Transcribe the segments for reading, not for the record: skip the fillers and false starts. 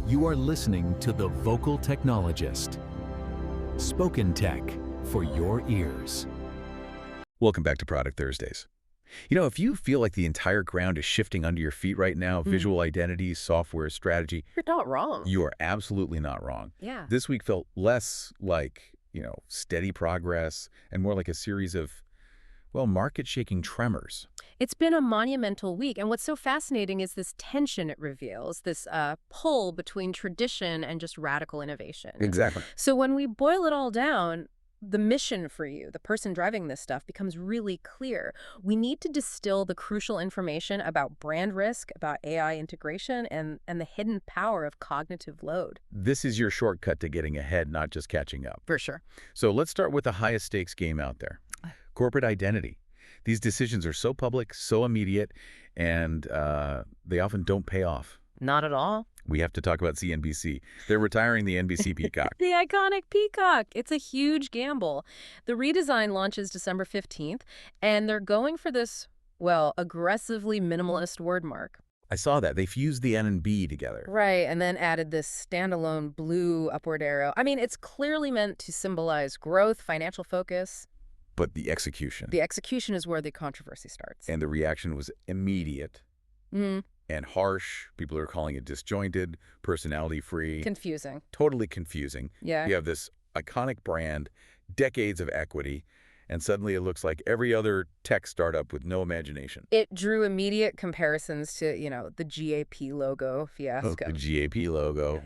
You are listening to The Vocal Technologist. Spoken Tech for your ears. Welcome back to Product Thursdays. If you feel like the entire ground is shifting under your feet right now, visual identity, software, strategy, You're not wrong. you are absolutely not wrong. Yeah. This week felt less like, steady progress and more like a series of, market-shaking tremors. It's been a monumental week, and what's so fascinating is this tension it reveals, this pull between tradition and just radical innovation. Exactly. So when we boil it all down, the mission for you, the person driving this stuff, becomes really clear. We need to distill the crucial information about brand risk, about AI integration, and the hidden power of cognitive load. This is your shortcut to getting ahead, not just catching up. For sure. So let's start with the highest stakes game out there. Corporate identity. These decisions are so public, so immediate, and they often don't pay off. Not at all. We have to talk about CNBC. They're retiring the NBC Peacock. The iconic Peacock. It's a huge gamble. The redesign launches December 15th, and they're going for this, aggressively minimalist word mark. I saw that. They fused the N and B together. Right, and then added this standalone blue upward arrow. I mean, it's clearly meant to symbolize growth, financial focus. But the execution. The execution is where the controversy starts. And the reaction was immediate and harsh. People are calling it disjointed, personality-free. Confusing. Totally confusing. Yeah. You have this iconic brand, decades of equity, and suddenly it looks like every other tech startup with no imagination. It drew immediate comparisons to, the GAP logo fiasco. The GAP logo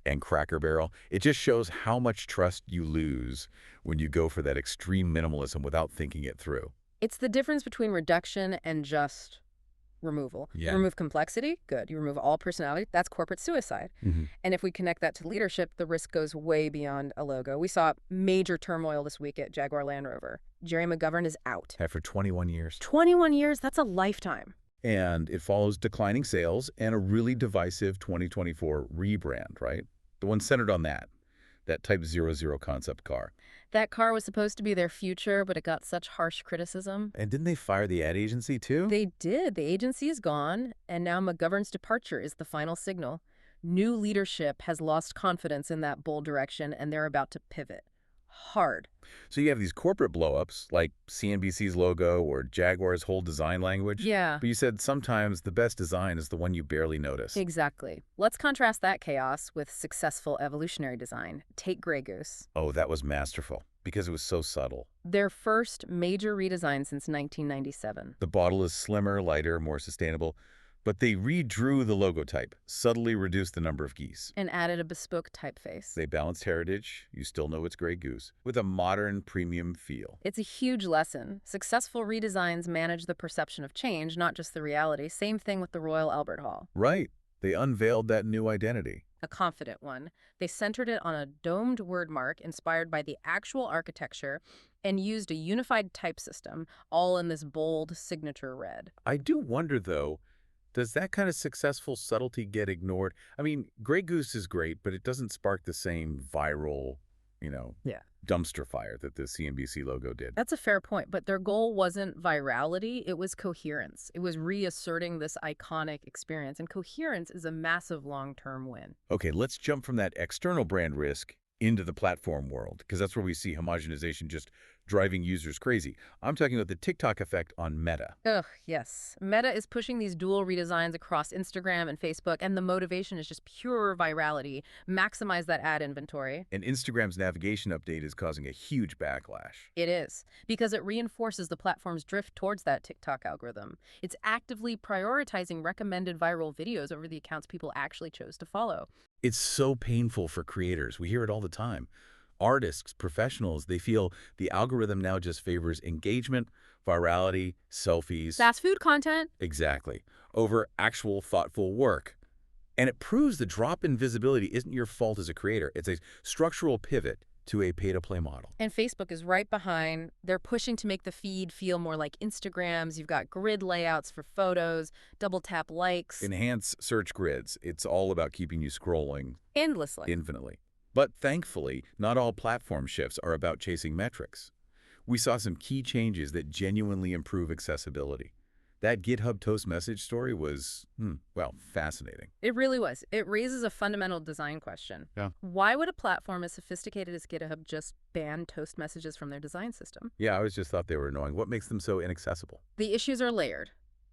and Cracker Barrel. It just shows how much trust you lose when you go for that extreme minimalism without thinking it through. It's the difference between reduction and just removal. Yeah. You remove complexity, good. You remove all personality, that's corporate suicide. And if we connect that to leadership, the risk goes way beyond a logo. We saw major turmoil this week at Jaguar Land Rover. Jerry McGovern is out. For 21 years. 21 years, that's a lifetime. And it follows declining sales and a really divisive 2024 rebrand, right? The one centered on that Type 00 concept car. That car was supposed to be their future, but it got such harsh criticism. And didn't they fire the ad agency too? They did. The agency is gone, and now McGovern's departure is the final signal. New leadership has lost confidence in that bold direction, and they're about to pivot. Hard. So you have these corporate blowups, like CNBC's logo or Jaguar's whole design language. Yeah. But you said sometimes the best design is the one you barely notice. Exactly. Let's contrast that chaos with successful evolutionary design. Take Grey Goose. Oh, that was masterful, because it was so subtle. Their first major redesign since 1997. The bottle is slimmer, lighter, more sustainable. But they redrew the logo type, subtly reduced the number of geese. And added a bespoke typeface. They balanced heritage, you still know it's Grey Goose, with a modern premium feel. It's a huge lesson. Successful redesigns manage the perception of change, not just the reality. Same thing with the Royal Albert Hall. Right. They unveiled that new identity. A confident one. They centered it on a domed word mark inspired by the actual architecture and used a unified type system, all in this bold signature red. I do wonder, though, does that kind of successful subtlety get ignored? I mean, Grey Goose is great, but it doesn't spark the same viral, dumpster fire that the CNBC logo did. That's a fair point, but their goal wasn't virality, it was coherence. It was reasserting this iconic experience, and coherence is a massive long-term win. Okay, let's jump from that external brand risk into the platform world, because that's where we see homogenization just driving users crazy. I'm talking about the TikTok effect on Meta. Ugh, yes. Meta is pushing these dual redesigns across Instagram and Facebook, and the motivation is just pure virality. Maximize that ad inventory. And Instagram's navigation update is causing a huge backlash. It is, because it reinforces the platform's drift towards that TikTok algorithm. It's actively prioritizing recommended viral videos over the accounts people actually chose to follow. It's so painful for creators. We hear it all the time. Artists, professionals, they feel the algorithm now just favors engagement, virality, selfies. Fast food content. Exactly. Over actual thoughtful work. And it proves the drop in visibility isn't your fault as a creator. It's a structural pivot to a pay-to-play model. And Facebook is right behind. They're pushing to make the feed feel more like Instagram's. You've got grid layouts for photos, double-tap likes. Enhance search grids. It's all about keeping you scrolling Endlessly. infinitely. But thankfully, not all platform shifts are about chasing metrics. We saw some key changes that genuinely improve accessibility. That GitHub Toast message story was, well, fascinating. It really was. It raises a fundamental design question. Yeah. Why would a platform as sophisticated as GitHub just ban toast messages from their design system? Yeah, I always just thought they were annoying. What makes them so inaccessible? The issues are layered.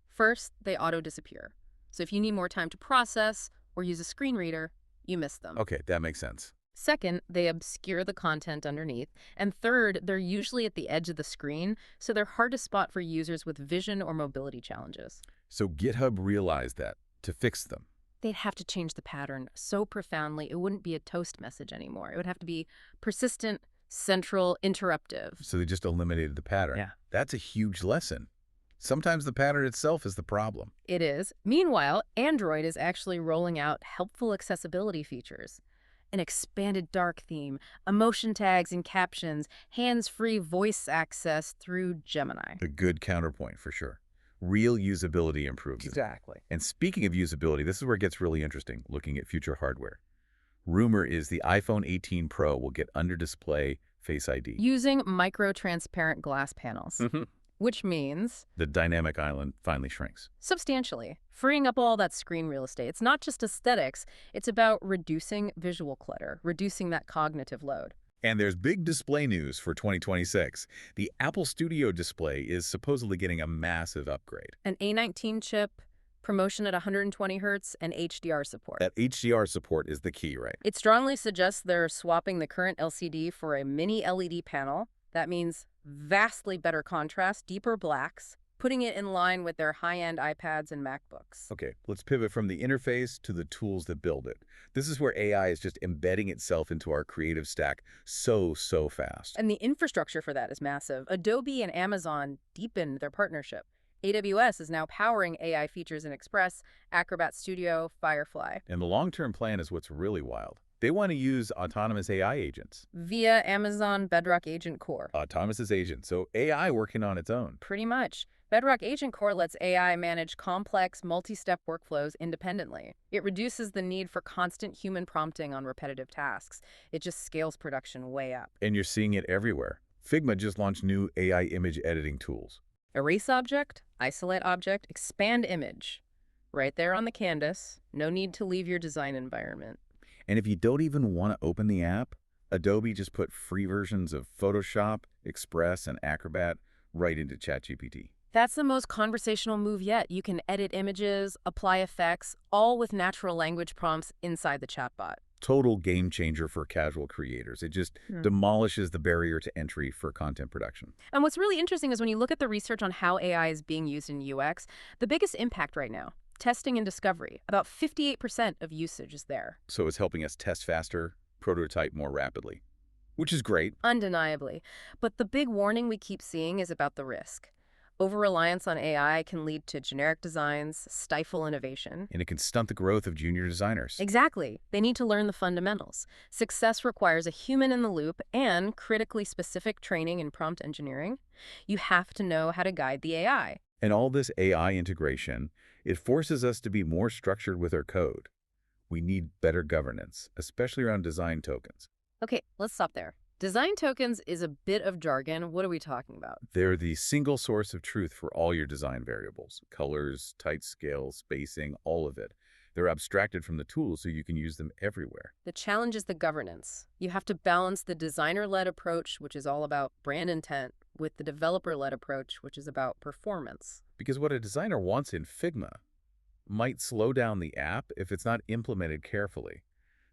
First, they auto-disappear. So if you need more time to process or use a screen reader, you miss them. Okay, that makes sense. Second, they obscure the content underneath. And third, they're usually at the edge of the screen, so they're hard to spot for users with vision or mobility challenges. So GitHub realized that to fix them. They'd have to change the pattern so profoundly it wouldn't be a toast message anymore. It would have to be persistent, central, interruptive. So they just eliminated the pattern. Yeah. That's a huge lesson. Sometimes the pattern itself is the problem. It is. Meanwhile, Android is actually rolling out helpful accessibility features. An expanded dark theme, emotion tags and captions, hands-free voice access through Gemini. A good counterpoint for sure. Real usability improvements. Exactly. And speaking of usability, this is where it gets really interesting, looking at future hardware. Rumor is the iPhone 18 Pro will get under-display Face ID. Using micro-transparent glass panels. Which means The dynamic island finally shrinks. substantially, freeing up all that screen real estate. It's not just aesthetics, it's about reducing visual clutter, reducing that cognitive load. And there's big display news for 2026. The Apple Studio display is supposedly getting a massive upgrade. An A19 chip, promotion at 120 Hz, and HDR support. That HDR support is the key, right? It strongly suggests they're swapping the current LCD for a mini LED panel. That means vastly better contrast, deeper blacks, putting it in line with their high-end iPads and MacBooks. Okay, let's pivot from the interface to the tools that build it. This is where AI is just embedding itself into our creative stack so fast. And the infrastructure for that is massive. Adobe and Amazon deepened their partnership. AWS is now powering AI features in Express, Acrobat Studio, Firefly. And the long-term plan is what's really wild. They want to use autonomous AI agents. Via Amazon Bedrock Agent Core. Autonomous agents, so AI working on its own. Pretty much. Bedrock Agent Core lets AI manage complex, multi-step workflows independently. It reduces the need for constant human prompting on repetitive tasks. It just scales production way up. And you're seeing it everywhere. Figma just launched new AI image editing tools. Erase object, isolate object, expand image. Right there on the canvas. No need to leave your design environment. And if you don't even want to open the app, Adobe just put free versions of Photoshop, Express, and Acrobat right into ChatGPT. That's the most conversational move yet. You can edit images, apply effects, all with natural language prompts inside the chatbot. Total game changer for casual creators. It just demolishes the barrier to entry for content production. And what's really interesting is when you look at the research on how AI is being used in UX, the biggest impact right now, testing and discovery. About 58% of usage is there. So it's helping us test faster, prototype more rapidly, which is great. Undeniably. But the big warning we keep seeing is about the risk. Over-reliance on AI can lead to generic designs, stifle innovation. And it can stunt the growth of junior designers. Exactly. They need to learn the fundamentals. Success requires a human in the loop and critically specific training in prompt engineering. You have to know how to guide the AI. And all this AI integration, it forces us to be more structured with our code. We need better governance, especially around design tokens. Okay, let's stop there. Design tokens is a bit of jargon. What are we talking about? They're the single source of truth for all your design variables. Colors, tight scale, spacing, all of it. They're abstracted from the tools so you can use them everywhere. The challenge is the governance. You have to balance the designer-led approach, which is all about brand intent, with the developer-led approach, which is about performance. Because what a designer wants in Figma might slow down the app if it's not implemented carefully.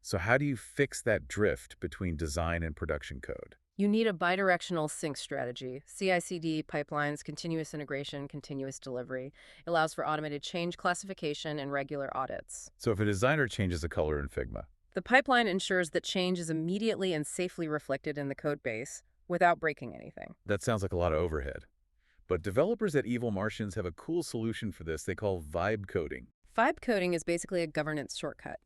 So how do you fix that drift between design and production code? You need a bidirectional sync strategy. CI/CD, pipelines, continuous integration, continuous delivery. It allows for automated change classification and regular audits. So if a designer changes a color in Figma, The pipeline ensures that change is immediately and safely reflected in the code base without breaking anything. that sounds like a lot of overhead. But developers at Evil Martians have a cool solution for this they call vibe coding. Vibe coding is basically a governance shortcut.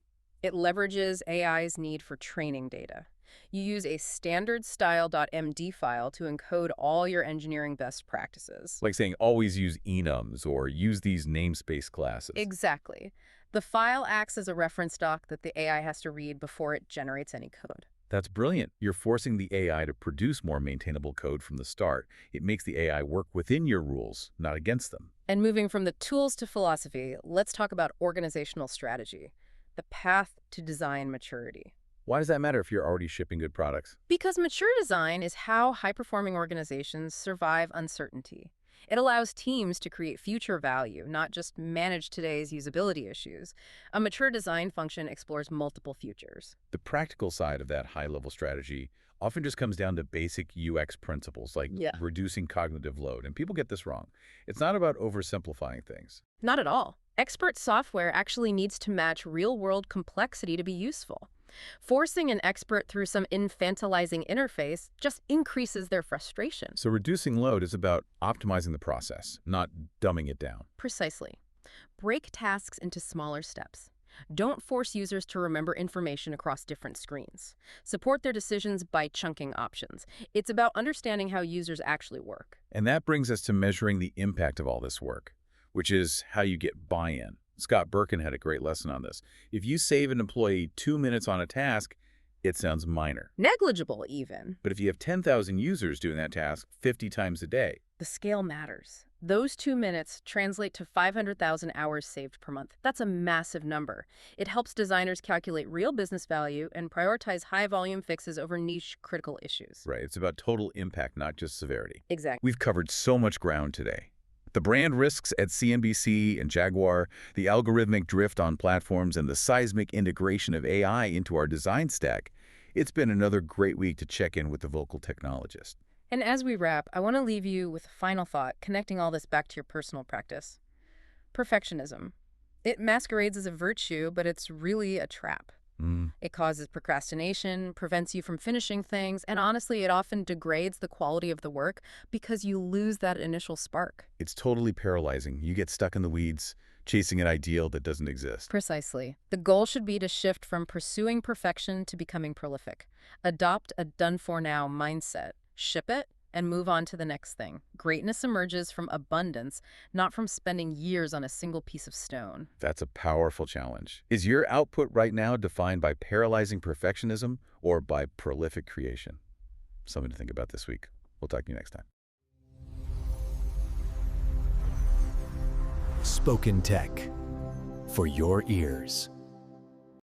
It leverages AI's need for training data. You use a standard style.md file to encode all your engineering best practices. Like saying always use enums or use these namespace classes. Exactly. The file acts as a reference doc that the AI has to read before it generates any code. That's brilliant. You're forcing the AI to produce more maintainable code from the start. It makes the AI work within your rules, not against them. And moving from the tools to philosophy, let's talk about organizational strategy, the path to design maturity. Why does that matter if you're already shipping good products? Because mature design is how high-performing organizations survive uncertainty. It allows teams to create future value, not just manage today's usability issues. A mature design function explores multiple futures. The practical side of that high-level strategy often just comes down to basic UX principles like reducing cognitive load. And people get this wrong. It's not about oversimplifying things. Not at all. Expert software actually needs to match real-world complexity to be useful. Forcing an expert through some infantilizing interface just increases their frustration. So reducing load is about optimizing the process, not dumbing it down. Precisely. Break tasks into smaller steps. Don't force users to remember information across different screens. Support their decisions by chunking options. It's about understanding how users actually work. And that brings us to measuring the impact of all this work, which is how you get buy-in. Scott Birkin had a great lesson on this. If you save an employee 2 minutes on a task, it sounds minor. Negligible, even. But if you have 10,000 users doing that task 50 times a day, the scale matters. Those 2 minutes translate to 500,000 hours saved per month. That's a massive number. It helps designers calculate real business value and prioritize high-volume fixes over niche critical issues. Right, it's about total impact, not just severity. Exactly. We've covered so much ground today. The brand risks at CNBC and Jaguar, the algorithmic drift on platforms, and the seismic integration of AI into our design stack. It's been another great week to check in with the vocal technologist. And as we wrap, I want to leave you with a final thought, connecting all this back to your personal practice. Perfectionism. It masquerades as a virtue, but it's really a trap. It causes procrastination, prevents you from finishing things, and honestly, it often degrades the quality of the work because you lose that initial spark. It's totally paralyzing. You get stuck in the weeds, chasing an ideal that doesn't exist. Precisely. The goal should be to shift from pursuing perfection to becoming prolific. Adopt a done-for-now mindset. Ship it, and move on to the next thing. Greatness emerges from abundance, not from spending years on a single piece of stone. That's a powerful challenge. Is your output right now defined by paralyzing perfectionism or by prolific creation? Something to think about this week. We'll talk to you next time. Spoken Tech, for your ears.